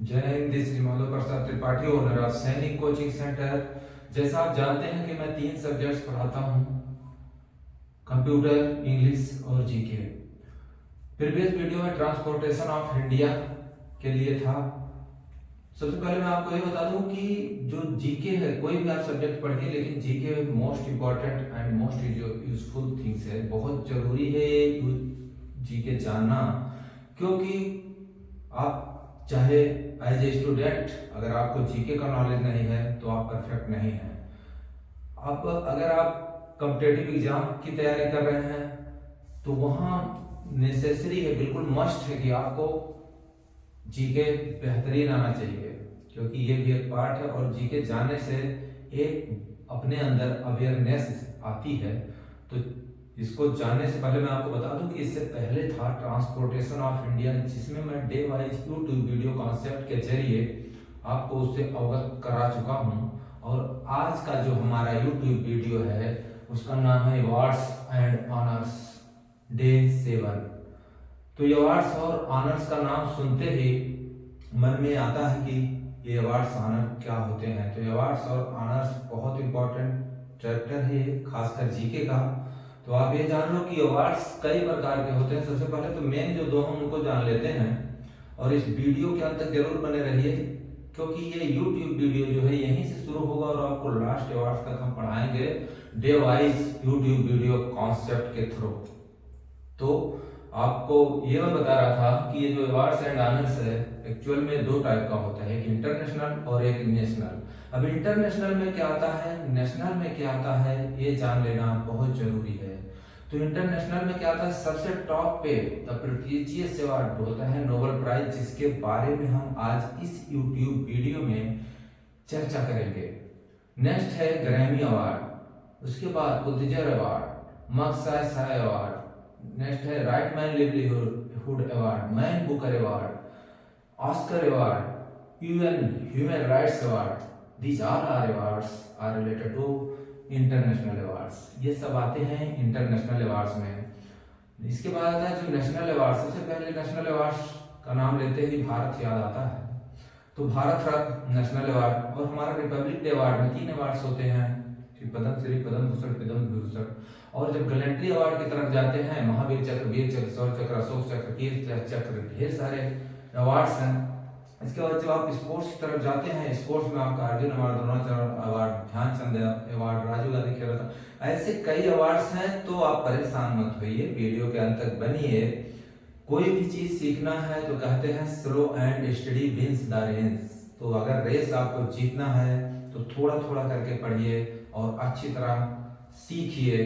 जय Hind. This is Madhav Prasad Tripathi, owner of सैनिक coaching centre. जैसा आप जानते हैं कि मैं 3 सब्जेक्ट्स पढ़ाता हूं, कंप्यूटर, इंग्लिश और जीके। प्रीवियस वीडियो में ट्रांसपोर्टेशन ऑफ इंडिया के लिए था। सबसे पहले मैं आपको ये बता दूं कि जो जीके है, कोई भी आप सब्जेक्ट पढ़िए, लेकिन GK most important and most useful things है। बहुत जरूरी है ये जीके जानना, क्योंकि आप चाहे एज ए स्टूडेंट अगर आपको जीके का नॉलेज नहीं है तो आप परफेक्ट नहीं हैं। अब अगर आप कॉम्पिटिटिव एग्जाम की तैयारी कर रहे हैं तो वहाँ नेसेसरी है, बिल्कुल मस्ट है कि आपको जीके बेहतरीन आना चाहिए, क्योंकि ये भी एक पार्ट है। और जीके जानने से एक अपने अंदर अवेयरनेस आती है। तो इसको जानने से पहले मैं आपको बता दूं कि इससे पहले था ट्रांसपोर्टेशन ऑफ इंडिया, जिसमें मैं day wise YouTube video concept के जरिए आपको उससे अवगत करा चुका हूं। और आज का जो हमारा यूट्यूब वीडियो है उसका नाम है अवार्ड्स एंड ऑनर्स डे 7। तो ये अवार्ड्स और ऑनर्स का नाम सुनते ही मन में आता है कि ये अवार्ड्स ऑनर क्या होते हैं। तो ये अवार्ड्स और ऑनर्स बहुत इंपॉर्टेंट चैप्टर है, खासकर जीके का। तो आप ये जान लो कि अवार्ड्स कई प्रकार के होते हैं। सबसे पहले तो मेन जो दो हम उनको जान लेते हैं, और इस वीडियो के अंत तक जरूर बने रहिए, क्योंकि ये यूट्यूब वीडियो जो है यहीं से शुरू होगा और आपको लास्ट अवार्ड्स तक हम पढ़ाएंगे day wise YouTube video concept के थ्रू। तो आपको ये मैं बता रहा था कि ये जो अवार्ड्स एंड ऑनर्स है एक्चुअल में 2 टाइप का होता है, एक इंटरनेशनल और एक नेशनल। अब इंटरनेशनल में क्या आता है, नेशनल में क्या आता है, ये जान लेना बहुत जरूरी है। तो इंटरनेशनल में क्या आता है, सबसे टॉप पे द प्रेस्टिजियस अवार्ड होता है नोबेल प्राइज, जिसके बारे में हम आज इस यूट्यूब वीडियो में चर्चा करेंगे। नेक्स्ट है ग्रैमी अवार्ड, उसके बाद Pulitzer award, Magsaysay award, next है right man livelihood award, man Booker award, Oscar award, UN human rights award. These all are awards are related to international awards। ये सब आते हैं इंटरनेशनल अवार्ड्स में। इसके बाद आता है जो नेशनल अवार्ड। सबसे पहले नेशनल अवार्ड्स का नाम लेते ही भारत याद आता है, तो भारत रत्न नेशनल अवार्ड। और हमारा रिपब्लिक डे अवार्ड में 3 अवार्ड्स होते हैं, पद्मश्री, पद्म भूषण, पद्म विभूषण। और जब गैलेंट्री अवार्ड की तरफ जाते हैं, महावीर चक्र, वीर चक्र, शौर्य चक्र, अशोक चक्र, कीर्ति चक्र, ढेर सारे अवार्ड्स हैं। इसके बाद जब आप स्पोर्ट्स की तरफ जाते हैं, स्पोर्ट्स में आपका Arjun award, Dronacharya award, Dhyanchand award, Rajiv Gandhi Khel Ratna, ऐसे कई अवार्ड्स हैं। तो आप परेशान मत होइए, वीडियो के अंत तक बनिए। कोई भी चीज सीखना है तो कहते हैं slow and steady wins the race. तो अगर रेस आपको जीतना है तो थोड़ा थोड़ा करके पढ़िए और अच्छी तरह सीखिए।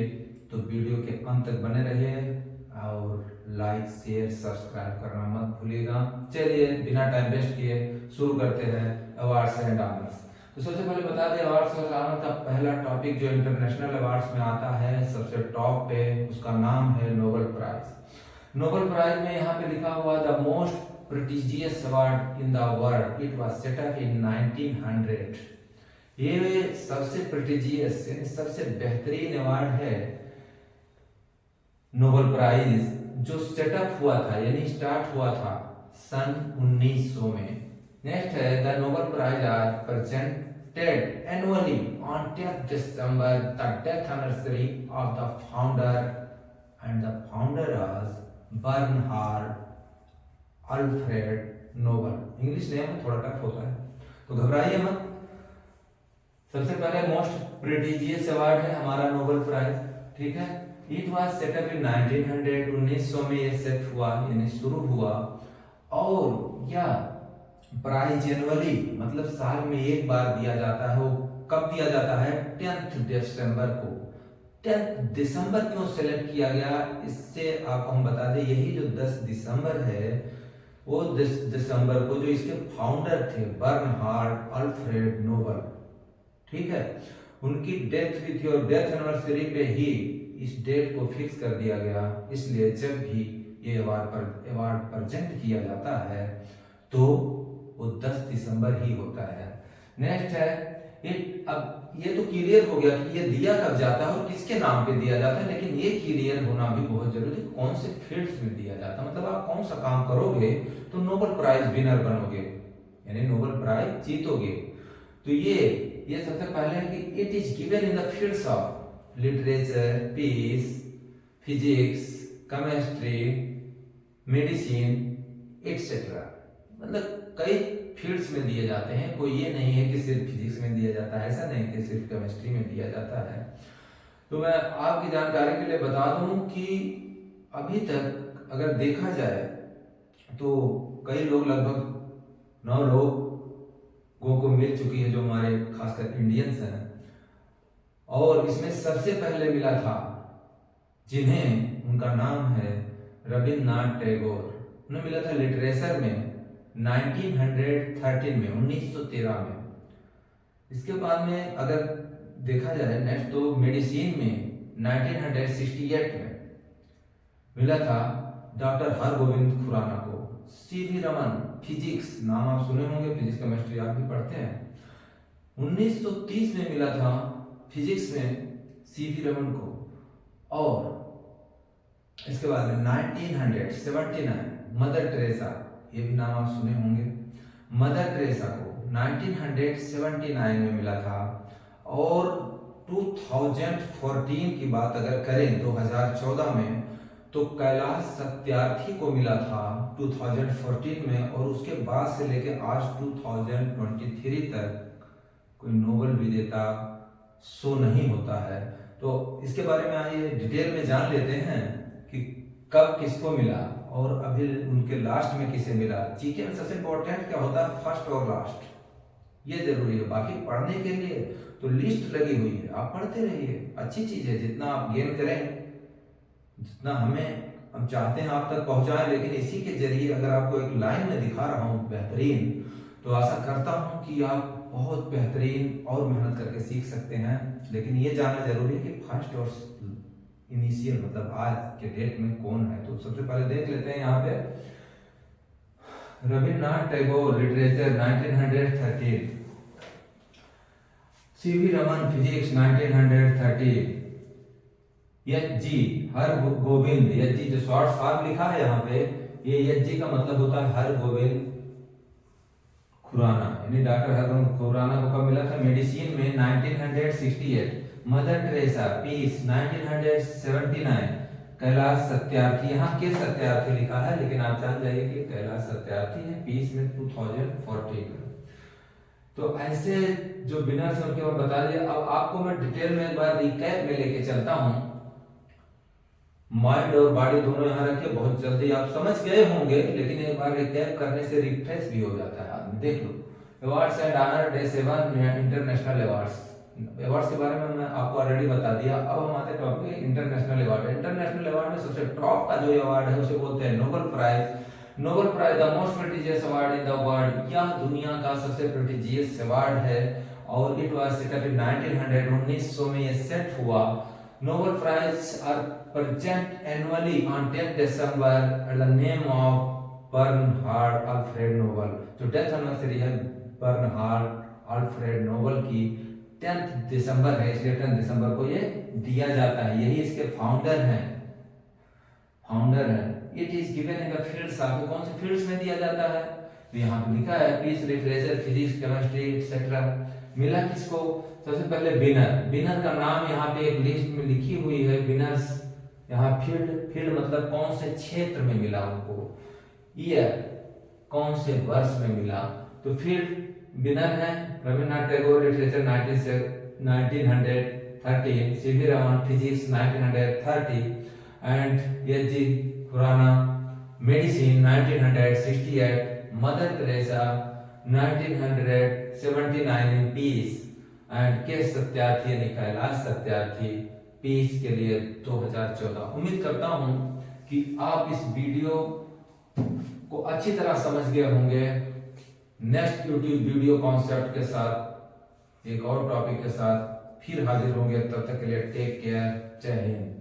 तो वीडियो के अंत तक बने रहिए और लाइक, शेयर, सब्सक्राइब करना मत भूलिएगा। चलिए बिना टाइम वेस्ट किए शुरू करते हैं अवार्ड्स एंड ऑनर्स। तो सबसे पहले बता दें अवार्ड्स और ऑनर का पहला टॉपिक जो इंटरनेशनल अवार्ड्स में आता है, सबसे टॉप पे उसका नाम है नोबेल प्राइज। नोबेल प्राइज में यहाँ पे लिखा हुआ the most prestigious award in the world, it was set up in 1900। ये सबसे प्रेस्टिजियस सबसे बेहतरीन अवार्ड है नोबेल प्राइज, जो सेटअप हुआ था यानी स्टार्ट हुआ था सन 1900 में। नेक्स्ट है the Nobel prize are presented annually on 10 December, the death anniversary of the founder, and the founder was Bernhard Alfred Nobel. English name थोड़ा टफ होता है तो घबराइए मत। सबसे पहले मोस्ट प्रेस्टिजियस अवार्ड है हमारा नोबेल प्राइज, ठीक है। It was set up in 1900, 1900 में ये सेट हुआ यानी शुरू हुआ। और यह प्राइज एनुअली मतलब साल में एक बार दिया जाता है। वो कब दिया जाता है, 10 दिसंबर को। 10 दिसंबर क्यों सेलेक्ट किया गया, इससे आपको हम बता दें, यही जो 10 दिसंबर है वो 10 दिसंबर को जो इसके फाउंडर थे बर्नहार्ड अल्फ्रेड नोबेल, ठीक है, उनकी डेथ हुई थी। और डेथ एनिवर्सरी पे ही इस डेट को फिक्स कर दिया गया। इसलिए जब भी ये अवार्ड प्रेजेंट किया जाता है तो वो 10 दिसंबर ही होता है। नेक्स्ट है अब ये तो क्लियर हो गया कि ये दिया कब जाता है और किसके नाम पे दिया जाता है, लेकिन ये क्लियर होना भी बहुत जरूरी है कौन से फील्ड्स में दिया जाता है। मतलब आप कौन सा काम करोगे तो नोबेल प्राइज विनर बनोगे। यानी नोबेल प्राइज जीतोगे। तो ये सबसे पहले है कि it is given in the fields of literature, peace, physics, chemistry, medicine etcetera. मतलब कई फील्ड्स में दिए जाते हैं, कोई ये नहीं है कि सिर्फ फिजिक्स में दिया जाता है, ऐसा नहीं कि सिर्फ केमिस्ट्री में दिया जाता है। तो मैं आपकी जानकारी के लिए बता दूं कि अभी तक अगर देखा जाए तो कई लोग, लगभग 9 लोगों को मिल चुकी है, जो हमारे खासकर इंडियंस हैं। और इसमें सबसे पहले मिला था जिन्हें, उनका नाम है रविन्द्रनाथ टैगोर। उन्हें मिला था लिटरेचर में 1913 में, 1913 में। इसके बाद में अगर देखा जाए नेक्स्ट, तो मेडिसिन में 1968 में मिला था डॉक्टर हरगोविंद खुराना को। सीवी रमन, फिजिक्स, नाम आप सुने होंगे, फिजिक्स केमिस्ट्री आप भी पढ़ते हैं। 1930 में मिला था फिजिक्स में सीवी रमन को। और इसके बाद में 1979 मदर टेरेसा, ये भी नाम आप सुने होंगे, मदर टेरेसा को 1979 में मिला था। और 2014 की बात अगर करें, 2014 में, तो कैलाश सत्यार्थी को मिला था 2014 में। और उसके बाद से लेके आज 2023 तक कोई नोबेल विजेता शो नहीं होता है। तो इसके बारे में आइए डिटेल में जान लेते हैं कि कब किसको मिला और अभी उनके लास्ट में किसे मिला। जीके में सबसे इंपॉर्टेंट क्या होता है, फर्स्ट और लास्ट, ये जरूरी है। बाकी पढ़ने के लिए तो लिस्ट लगी हुई है, आप पढ़ते रहिए, अच्छी चीज है। जितना आप गेन करें, जितना हम चाहते हैं आप तक पहुंचाएं। लेकिन इसी के जरिए अगर आपको एक लाइन में दिखा रहा हूं बेहतरीन, तो आशा करता हूं कि आप बहुत बेहतरीन और मेहनत करके सीख सकते हैं। लेकिन ये जानना जरूरी है कि फर्स्ट और इनिशियल, मतलब आज के डेट में कौन है। तो सबसे पहले देख लेते हैं यहाँ पे Rabindranath Tagore literature 1913, CV Raman physics 1930, H G Hargovind, H G जो शॉर्ट फॉर्म लिखा है यहाँ पे, ये एच जी का मतलब होता है हरगोविंद खुराना, यानी डॉक्टर हरगोविंद खुराना को कब मिला था, मेडिसिन में 1968, Mother Teresa peace 1979, Kailash Satyarthi, यहाँ के सत्यार्थी लिखा है लेकिन आप जान जाइए कि कैलाश सत्यार्थी है, पीस में 2014 में। तो ऐसे जो विनर्स हैं उनके मैं बता दिया। अब आपको मैं डिटेल में एक बार रिकैप में लेके चलता हूँ। माइंड और बॉडी दोनों यहाँ रखिए, बहुत जल्दी आप समझ गए होंगे, लेकिन एक बार रिकैप करने से रिफ्रेश भी हो जाता है आदमी। देख लो, awards and honour day 7 international awards के बारे में मैं आपको ऑलरेडी बता दिया। अब हम आते हैं topic international award. International award में सबसे टॉप का जो अवार्ड है उसे बोलते हैं Nobel prize. Nobel prize the most prestigious award in the world, यह दुनिया का सबसे प्रेस्टिजियस अवार्ड है। और it was set up in 1900 में ये सेट हुआ। Nobel prize are present annually on 10 दिसंबर at the name of Bernhard Alfred Nobel. जो डेथ एनिवर्सरी है बर्नहार्ड अल्फ्रेड नोबेल की 10 दिसंबर है, इसलिए 10 दिसंबर को ये दिया जाता है। यही इसके फाउंडर हैं। It is given in the fields of, कौन से फील्ड्स में दिया जाता है, तो यहाँ पे लिखा है peace, literature, physics, chemistry etcetera. मिला किसको, सबसे पहले विनर का नाम यहाँ पे एक लिस्ट में लिखी हुई है। विनर्स यहाँ फील्ड मतलब कौन से क्षेत्र में मिला उनको, ईयर कौन से वर्ष में मिला। तो फील्ड विनर है Rabindranath Tagore literature 1913, CV Raman physics 1930 and H G Khurana medicine 1968, Mother Teresa 1979 in peace and K Satyarthi यानी कैलाश सत्यार्थी पीस के लिए 2014। उम्मीद करता हूं कि आप इस वीडियो को अच्छी तरह समझ गए होंगे। नेक्स्ट यूट्यूब वीडियो कॉन्सेप्ट के साथ, एक और टॉपिक के साथ फिर हाजिर होंगे। तब तक के लिए टेक केयर, जय हिंद।